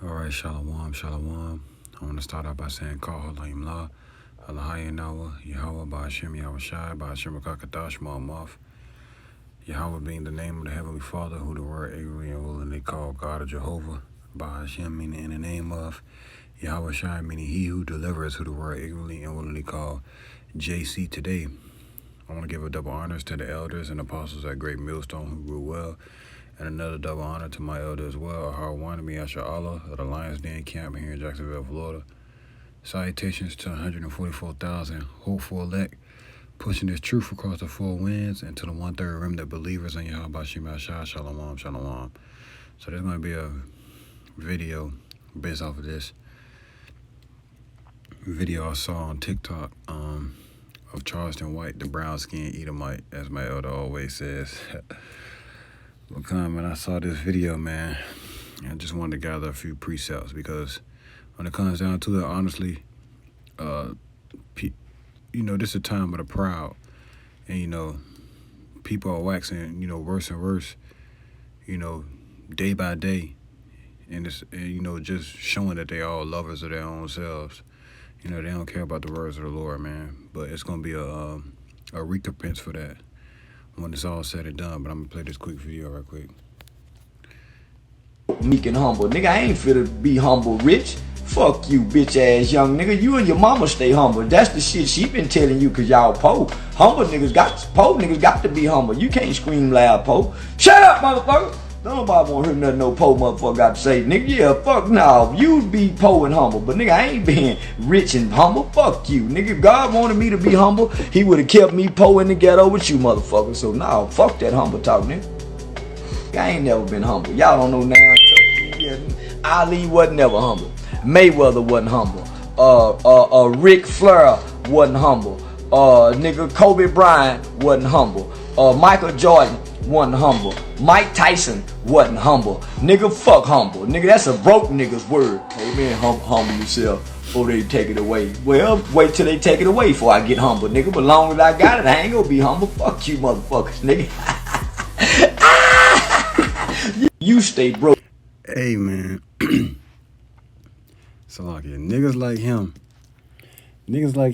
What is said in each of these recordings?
All right, shalom, shalom. I want to start out by saying, Call Halayim La, Alahaya Nawa, Yahweh, Ba'ashem, Yahweh Shai, Ba'ashem, Kakadash, Ma'amoth. Yahweh being the name of the Heavenly Father, who the word ignorantly and willingly call God or Jehovah. Ba'ashem, meaning in the name of. Yahweh Shai, meaning he who delivers, who the word ignorantly and willingly call JC today. I want to give a double honors to the elders and apostles at Great Millstone who grew well, and another double honor to my elder as well, Ahar Wanami Asher Allah of the Lions Den Camp here in Jacksonville, Florida. Salutations to 144,000 hopeful elect, pushing this truth across the four winds and to the one-third remnant believers in Yahweh Shema Shah, Shalom, Shalom. So there's going to be a video based off of this video I saw on TikTok of Charleston White, the brown-skinned Edomite, as my elder always says. But when I saw this video, man, I just wanted to gather a few precepts because when it comes down to it, honestly, this is a time of the proud, and people are waxing, worse and worse, day by day, and it's just showing that they all lovers of their own selves. They don't care about the words of the Lord, man. But it's gonna be a recompense for that when it's all said and done. But I'm gonna play this quick video right quick. Meek and humble. Nigga, I ain't finna be humble rich. Fuck you, bitch ass young nigga. You and your mama stay humble. That's the shit she been telling you cause y'all po. Humble niggas got to be humble. You can't scream loud, po. Shut up, motherfucker. Don't nobody want to hear nothing no po motherfucker got to say. Nigga, yeah, fuck no. You be po and humble. But nigga, I ain't being rich and humble. Fuck you. Nigga, if God wanted me to be humble, he would have kept me po in the ghetto with you motherfucker. So nah, fuck that humble talk, nigga. I ain't never been humble. Y'all don't know now. Ali wasn't never humble. Mayweather wasn't humble. Ric Flair wasn't humble. Nigga Kobe Bryant wasn't humble. Michael Jordan wasn't humble. Mike Tyson wasn't humble. Nigga, fuck humble. Nigga, that's a broke nigga's word. Amen. Humble yourself before they take it away. Well, wait till they take it away before I get humble, nigga. But long as I got it, I ain't gonna be humble. Fuck you, motherfuckers, nigga. You stay broke. Hey, man. Salakia. Niggas like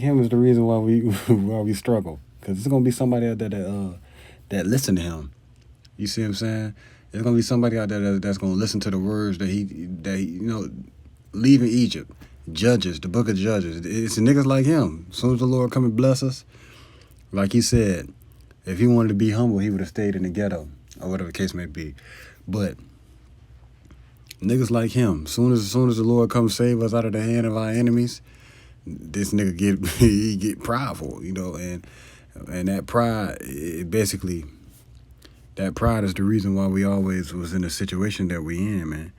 him is the reason why we struggle. Cause it's gonna be somebody out there that listen to him. You see what I'm saying? There's gonna be somebody out there that's gonna listen to the words that he leaving Egypt. Judges, the book of Judges. It's niggas like him. As soon as the Lord come and bless us, like he said, if he wanted to be humble, he would have stayed in the ghetto or whatever the case may be. But niggas like him, soon as the Lord comes save us out of the hand of our enemies, this nigga get prideful, and that pride, that pride is the reason why we always was in the situation that we in, man.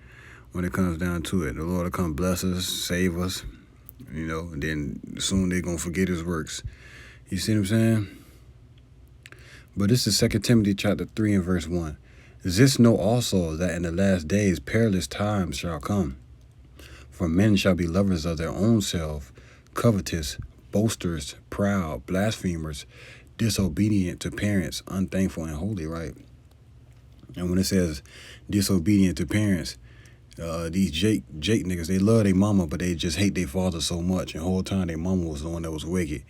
When it comes down to it, the Lord will come bless us, save us, and then soon they gonna forget his works. You see what I'm saying? But this is 2 Timothy chapter 3 and verse 1. This know also that in the last days perilous times shall come. For men shall be lovers of their own self, covetous, boasters, proud, blasphemers, disobedient to parents, unthankful and holy, right? And when it says disobedient to parents, these Jake niggas, they love their mama, but they just hate their father so much. And the whole time their mama was the one that was wicked.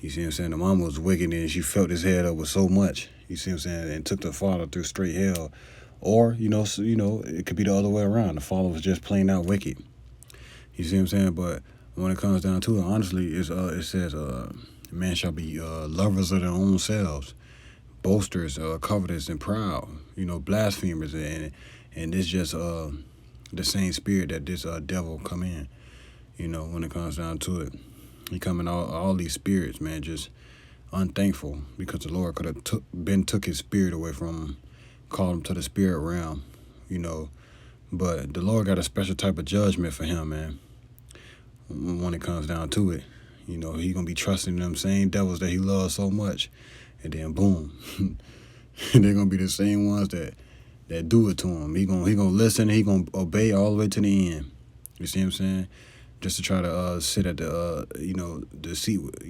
You see what I'm saying? The mama was wicked and she felt his head up with so much. You see what I'm saying? And took the father through straight hell. Or, it could be the other way around. The father was just plain out wicked. You see what I'm saying? But when it comes down to it, honestly, it says, man shall be lovers of their own selves, boasters, covetous, and proud, blasphemers. And it's just the same spirit that this devil come in, when it comes down to it. He come in all these spirits, man, just unthankful because the Lord could have took his spirit away from him, called him to the spirit realm, But the Lord got a special type of judgment for him, man, when it comes down to it. He gonna be trusting them same devils that he loves so much, and then boom, they're gonna be the same ones that do it to him. He gonna listen, he gonna obey all the way to the end. You see what I'm saying? Just to try to sit at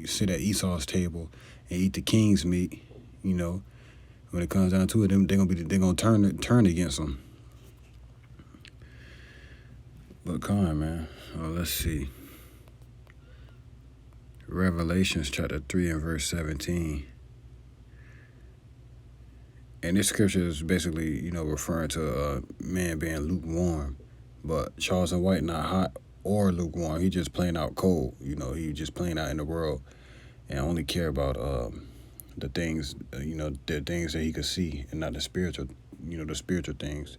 sit at Esau's table and eat the king's meat. When it comes down to it, they're gonna turn against him. But come on, man. Let's see. Revelations chapter 3 and verse 17. And this scripture is basically, referring to a man being lukewarm. But Charles White not hot or lukewarm. He just plain out cold. He just plain out in the world and only care about the things, the things that he could see and not the spiritual, the spiritual things.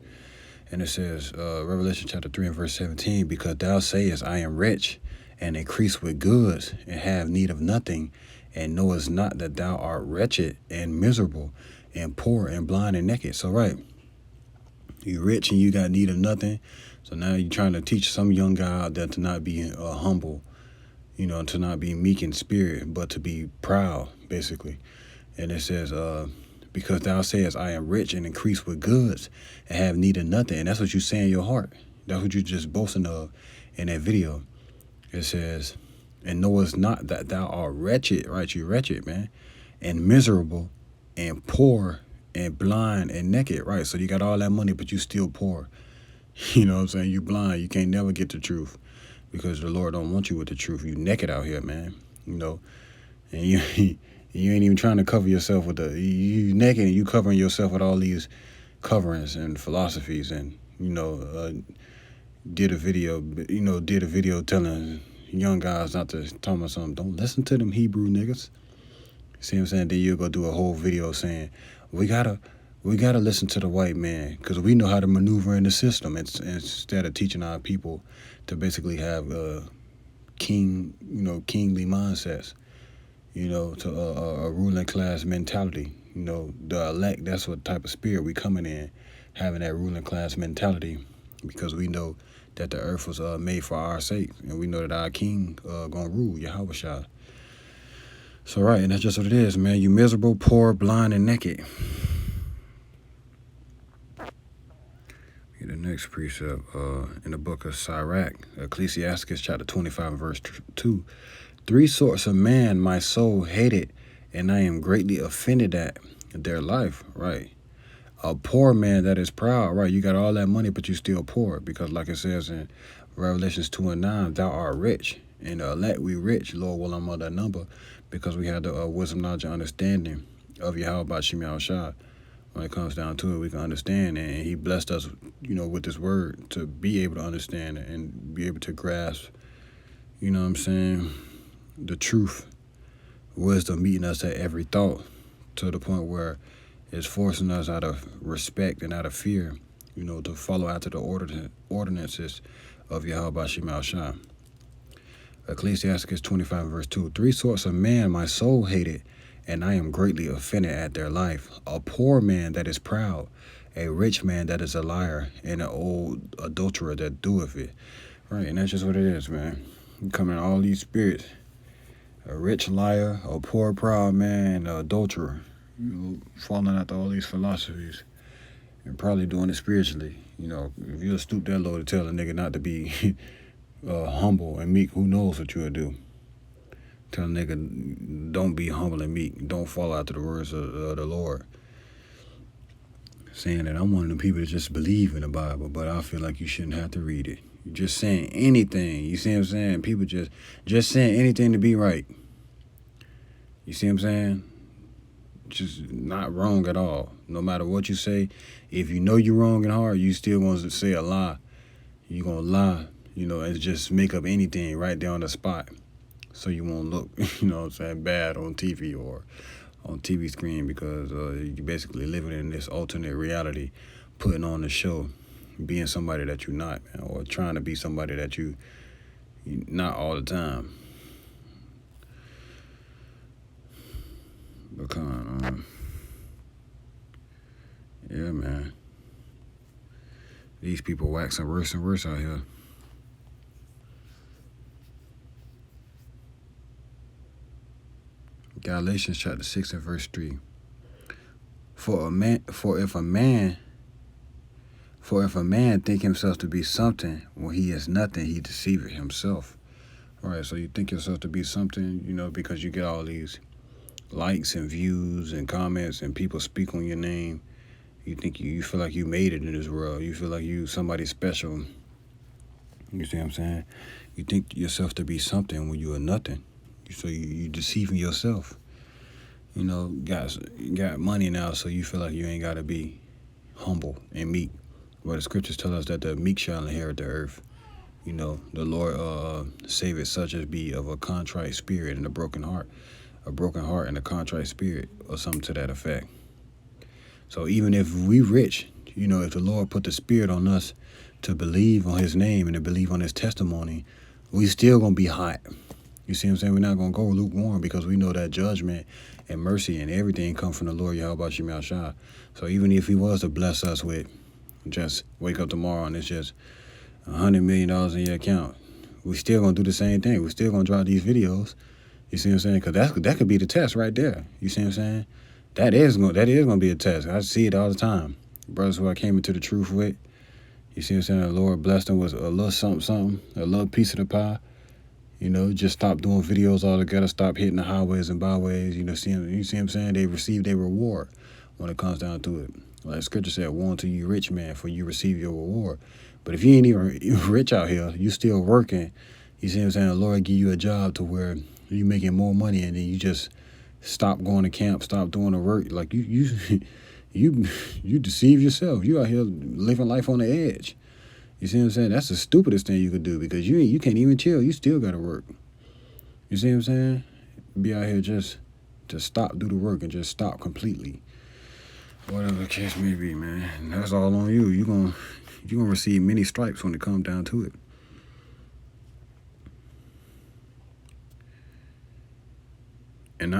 And it says, Revelation chapter 3 and verse 17, because thou sayest, I am rich and increase with goods and have need of nothing, and knowest not that thou art wretched and miserable and poor and blind and naked. So, right, you're rich and you got need of nothing. So now you're trying to teach some young guy out there to not be humble, to not be meek in spirit, but to be proud, basically. And it says, because thou sayest, I am rich and increase with goods and have need of nothing. And that's what you say in your heart. That's what you just boasting of in that video. It says, and knowest not that thou art wretched, right? You wretched, man, and miserable and poor and blind and naked, right? So you got all that money, but you still poor. You know what I'm saying? You blind. You can't never get the truth because the Lord don't want you with the truth. You naked out here, man. And you ain't even trying to cover yourself with you naked and you covering yourself with all these coverings and philosophies and, did a video telling young guys not to talk about something. Don't listen to them Hebrew niggas. See what I'm saying? Then you'll go do a whole video saying, we gotta listen to the white man because we know how to maneuver in the system instead of teaching our people to basically have kingly mindsets, to a ruling class mentality. The elect, that's what type of spirit we coming in, having that ruling class mentality, because we know that the earth was made for our sake, and we know that our king gonna rule, Yahushua. So right, and that's just what it is, man. You miserable, poor, blind, and naked. The next precept in the book of Sirach, Ecclesiastes chapter 25 verse 2. 3 sorts of man my soul hated, and I am greatly offended at their life, right? A poor man that is proud, right? You got all that money, but you still poor, because like it says in Revelations 2 and 9, thou art rich, and the elect we rich, Lord will among that number, because we have the wisdom, knowledge, and understanding of Yahweh Bashim Yahushua. When it comes down to it, we can understand, and he blessed us, with this word to be able to understand and be able to grasp, the truth, wisdom meeting us at every thought, to the point where it's forcing us out of respect and out of fear, to follow after the ordinances of Yahweh Bashim Yahushua. Ecclesiastes 25 verse 2. 3 sorts of man my soul hated, and I am greatly offended at their life. A poor man that is proud, a rich man that is a liar, and an old adulterer that doeth it. Right, and that's just what it is, man. You come in all these spirits. A rich liar, a poor proud man, and an adulterer. Falling after all these philosophies. And probably doing it spiritually. If you'll stoop that low to tell a nigga not to be humble and meek, who knows what you'll do. Tell a nigga, don't be humble and meek. Don't fall after the words of the Lord. Saying that I'm one of the people that just believe in the Bible, but I feel like you shouldn't have to read it. You're just saying anything. You see what I'm saying? People just saying anything to be right. You see what I'm saying? Just not wrong at all. No matter what you say, if you know you're wrong in heart, you still want to say a lie. You're going to lie, and just make up anything right there on the spot. So you won't look, bad on TV or on TV screen, because you're basically living in this alternate reality, putting on the show, being somebody that you're not, man, or trying to be somebody that you not all the time. But yeah, man. These people waxing worse and worse out here. Galatians chapter 6 and verse 3. For if a man think himself to be something when he is nothing, he deceiveth himself. All right, so you think yourself to be something, because you get all these likes and views and comments and people speak on your name. You think you feel like you made it in this world. You feel like you somebody special. You see what I'm saying? You think yourself to be something when you are nothing. So you deceiving yourself. You know, got money now, so you feel like you ain't got to be humble and meek. But the scriptures tell us that the meek shall inherit the earth. You know, the Lord saveth such as be of a contrite spirit and a broken heart and a contrite spirit, or something to that effect. So even if we rich, you know, if the Lord put the spirit on us to believe on his name and to believe on his testimony, we still gonna be hot. You see what I'm saying? We're not gonna go lukewarm, because we know that judgment and mercy and everything come from the Lord Yahweh Shemel Shah. So even if he was to bless us with just wake up tomorrow and it's just $100 million in your account, we still gonna do the same thing. We're still gonna drop these videos. You see what I'm saying? Because that could be the test right there. You see what I'm saying? That is gonna be a test. I see it all the time. Brothers who I came into the truth with. You see what I'm saying? The Lord blessed them with a little something, a little piece of the pie. You know, just stop doing videos altogether. Stop hitting the highways and byways. You see what I'm saying? They receive their reward when it comes down to it. Like Scripture said, "Woe unto you, rich man, for you receive your reward." But if you ain't even rich out here, you still working. You see what I'm saying? The Lord give you a job to where you making more money, and then you just stop going to camp, stop doing the work. Like you deceive yourself. You out here living life on the edge. You see what I'm saying? That's the stupidest thing you could do, because you can't even chill. You still got to work. You see what I'm saying? Be out here just stop, do the work, and just stop completely. Whatever the case may be, man. And that's all on you. You're gonna receive many stripes when it comes down to it. And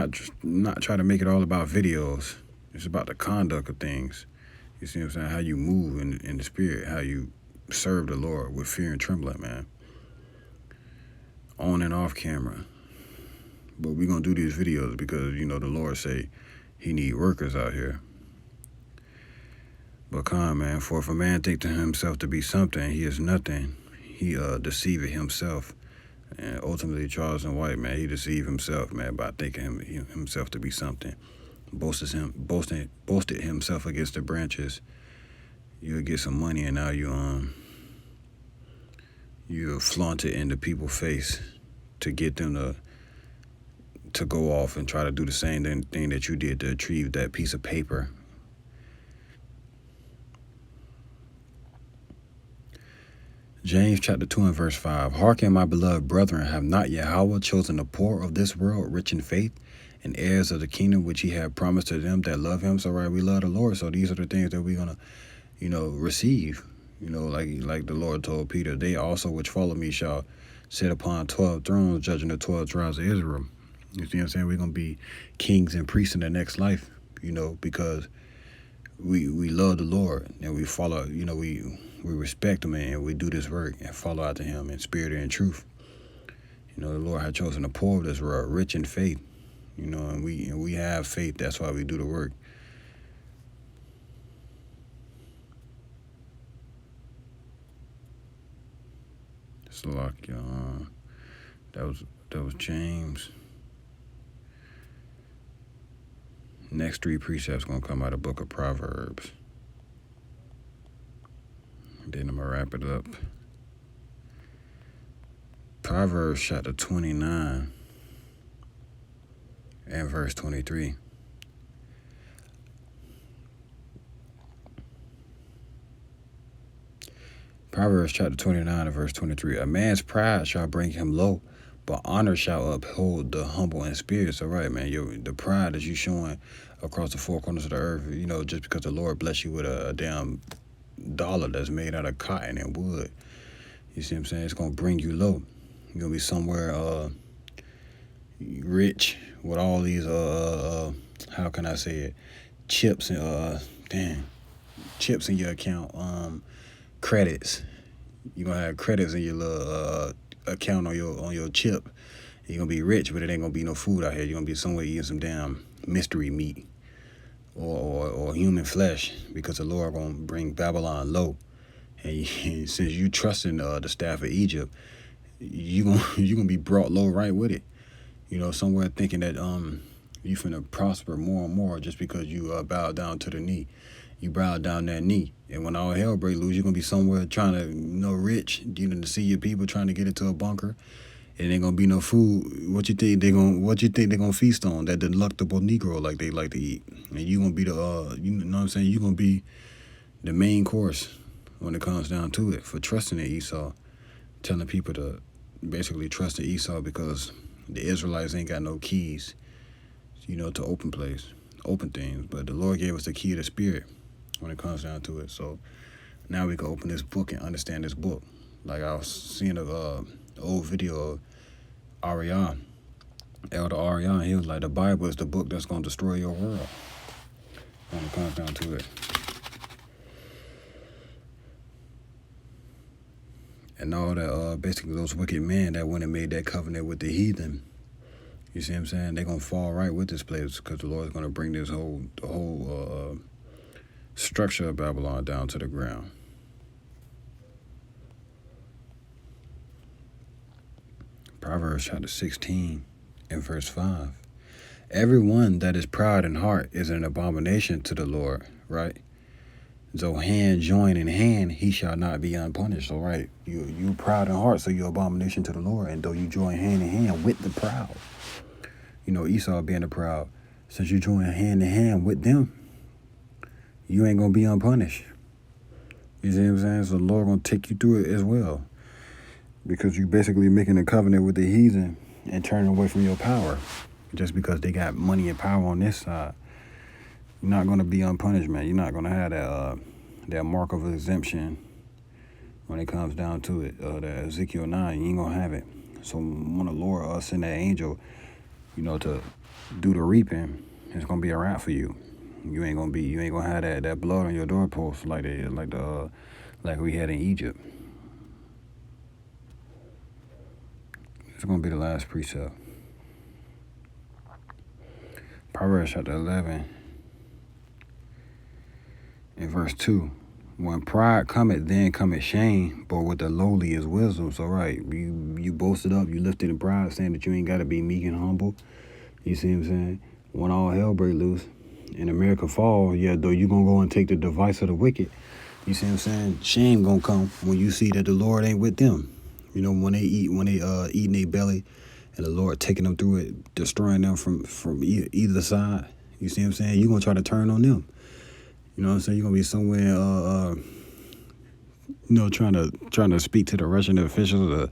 not try to make it all about videos. It's about the conduct of things. You see what I'm saying? How you move in the spirit, how you serve the Lord with fear and trembling, man. On and off camera. But we're going to do these videos because, you know, the Lord say he need workers out here. But man, for if a man think to himself to be something, he is nothing. He deceiveth himself. And ultimately, Charles and White, man, he deceived himself, man, by thinking himself to be something. Boasted himself against the branches. You'll get some money, and now you flaunt it in the people's face to get them to go off and try to do the same thing that you did to achieve that piece of paper. James chapter 2 and verse 5. Hearken, my beloved brethren, have not Yahweh chosen the poor of this world, rich in faith, and heirs of the kingdom which he had promised to them that love him? So right, we love the Lord. So these are the things that we're gonna, receive. Like the Lord told Peter, they also which follow me shall sit upon 12 thrones, judging the 12 tribes of Israel. You see what I'm saying? We're gonna be kings and priests in the next life, because we love the Lord and we follow, we respect him, and we do this work and follow after him in spirit and in truth. The Lord had chosen the poor of this world, rich in faith, and we have faith. That's why we do the work. So like, that was James. Next 3 precepts gonna come out of the book of Proverbs. Then I'm gonna wrap it up. Proverbs chapter 29 and verse 23. Proverbs chapter 29 and verse 23. A man's pride shall bring him low, but honor shall uphold the humble in spirit. So right, man, the pride that you showing across the 4 corners of the earth, just because the Lord bless you with a damn dollar that's made out of cotton and wood. You see what I'm saying? It's gonna bring you low. You're gonna be somewhere rich with all these how can I say it? Chips and chips in your account, credits. You're gonna have credits in your little account on your chip. You're gonna be rich, but it ain't gonna be no food out here. You're gonna be somewhere eating some damn mystery meat or human flesh, because the Lord gonna bring Babylon low. And since you trust in the staff of Egypt, you gonna be brought low right with it. Somewhere thinking that you finna prosper more and more just because you bow down to the knee. You bow down that knee, And when all hell break loose, you're gonna be somewhere trying to, rich, to see your people trying to get into a bunker. And ain't gonna be no food. What you think they're gonna feast on? That delectable Negro like they like to eat. And you gonna be the you know what I'm saying? You gonna be the main course when it comes down to it for trusting in Esau, telling people to basically trust in Esau because the Israelites ain't got no keys, to open things. But the Lord gave us the key of the Spirit when it comes down to it. So now we can open this book and understand this book. Like I was seeing a old video of Arian, Elder Arian. He was like, the Bible is the book that's gonna destroy your world when it comes down to it. And all that, basically those wicked men that went and made that covenant with the heathen, you see what I'm saying? They're going to fall right with this place because the Lord's going to bring the whole structure of Babylon down to the ground. Proverbs chapter 16 and verse 5. Everyone that is proud in heart is an abomination to the Lord, right? Though hand join in hand, he shall not be unpunished. So, right, you proud in heart, so you're abomination to the Lord. And though you join hand in hand with the proud, Esau being the proud, since you join hand in hand with them, you ain't going to be unpunished. You see what I'm saying? So the Lord going to take you through it as well. Because you basically making a covenant with the heathen and turning away from your power. Just because they got money and power on this side. You're not going to be unpunished, man. You're not going to have that mark of exemption when it comes down to it. That Ezekiel 9, you ain't going to have it. So when the Lord send that angel, to do the reaping, it's going to be a wrap for you. You ain't going to have that blood on your doorpost like we had in Egypt. It's going to be the last precept. Proverbs chapter 11. In verse 2, when pride cometh, then cometh shame, but with the lowly is wisdom. So, right, you boasted up, you lifted in pride, saying that you ain't got to be meek and humble. You see what I'm saying? When all hell break loose and America fall, though you going to go and take the device of the wicked. You see what I'm saying? Shame going to come when you see that the Lord ain't with them. When they eating their belly and the Lord taking them through it, destroying them from either side. You see what I'm saying? You're going to try to turn on them. You know what I'm saying? You're going to be somewhere, trying to speak to the Russian officials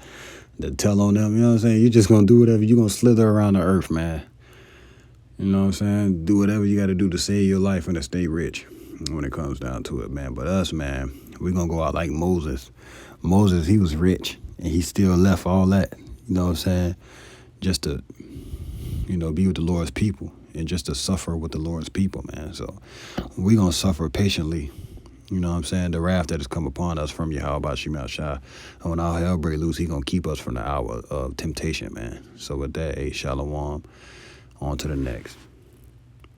to tell on them. You know what I'm saying? You're just going to do whatever. You're going to slither around the earth, man. You know what I'm saying? Do whatever you got to do to save your life and to stay rich when it comes down to it, man. But us, man, we're going to go out like Moses. Moses, he was rich, and he still left all that, you know what I'm saying, just to, be with the Lord's people. And just to suffer with the Lord's people, man. So we're going to suffer patiently. You know what I'm saying? The wrath that has come upon us from Yahweh Shema Shah. And when all hell break loose, he going to keep us from the hour of temptation, man. So with that, shalom. On to the next.